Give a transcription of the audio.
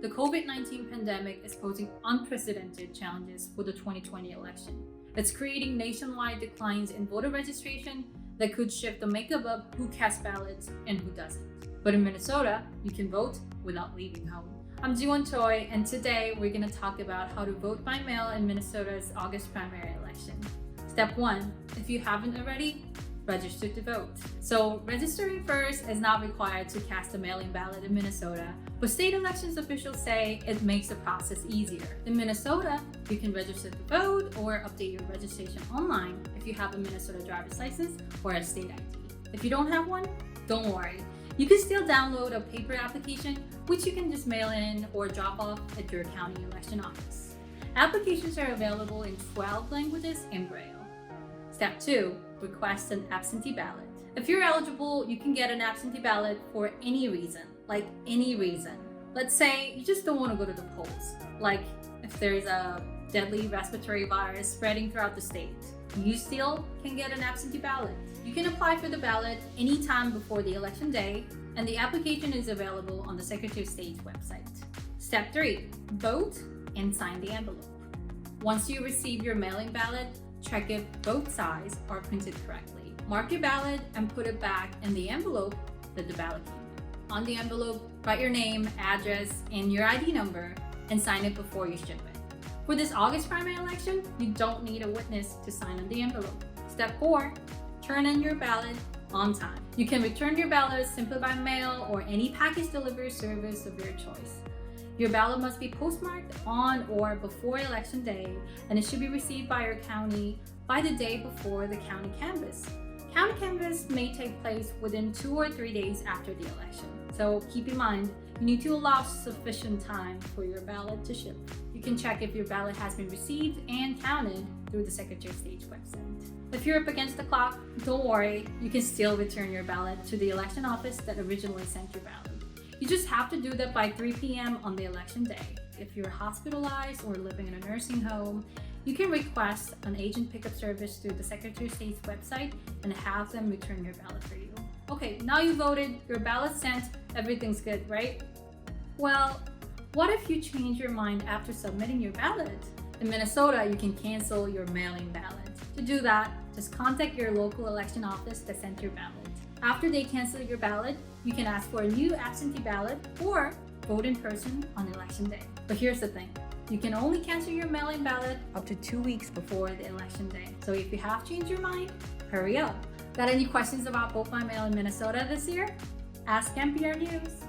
The COVID-19 pandemic is posing unprecedented challenges for the 2020 election. It's creating nationwide declines in voter registration that could shift the makeup of who casts ballots and who doesn't. But in Minnesota, you can vote without leaving home. I'm Jiwon Choi, and today we're going to talk about how to vote by mail in Minnesota's August primary election. Step 1, if you haven't already, register to vote. So registering first is not required to cast a mail-in ballot in Minnesota, but state elections officials say it makes the process easier. In Minnesota, you can register to vote or update your registration online if you have a Minnesota driver's license or a state ID. If you don't have one, don't worry. You can still download a paper application, which you can just mail in or drop off at your county election office. Applications are available in 12 languages and Braille. Step 2, request an absentee ballot. If you're eligible, you can get an absentee ballot for any reason, like any reason. Let's say you just don't want to go to the polls, like if there's a deadly respiratory virus spreading throughout the state. You still can get an absentee ballot. You can apply for the ballot anytime before the election day, and the application is available on the Secretary of State's website. Step 3, vote and sign the envelope. Once you receive your mail-in ballot, check if both sides are printed correctly. Mark your ballot and put it back in the envelope that the ballot came in. On the envelope, write your name, address, and your ID number, and sign it before you ship it. For this August primary election, you don't need a witness to sign on the envelope. Step 4, turn in your ballot on time. You can return your ballot simply by mail or any package delivery service of your choice. Your ballot must be postmarked on or before election day, and it should be received by your county by the day before the county canvass. County canvass may take place within 2 or 3 days after the election. So keep in mind, you need to allow sufficient time for your ballot to ship. You can check if your ballot has been received and counted through the Secretary of State's website. If you're up against the clock, don't worry, you can still return your ballot to the election office that originally sent your ballot. You just have to do that by 3 p.m. on the election day. If you're hospitalized or living in a nursing home, you can request an agent pickup service through the Secretary of State's website and have them return your ballot for you. Okay, now you voted, your ballot's sent, everything's good, right? Well, what if you change your mind after submitting your ballot? In Minnesota, you can cancel your mail-in ballot. To do that, just contact your local election office that sent your ballot. After they cancel your ballot, you can ask for a new absentee ballot or vote in person on election day. But here's the thing, you can only cancel your mail-in ballot up to 2 weeks before the election day. So if you have changed your mind, hurry up. Got any questions about vote by mail in Minnesota this year? Ask NPR News.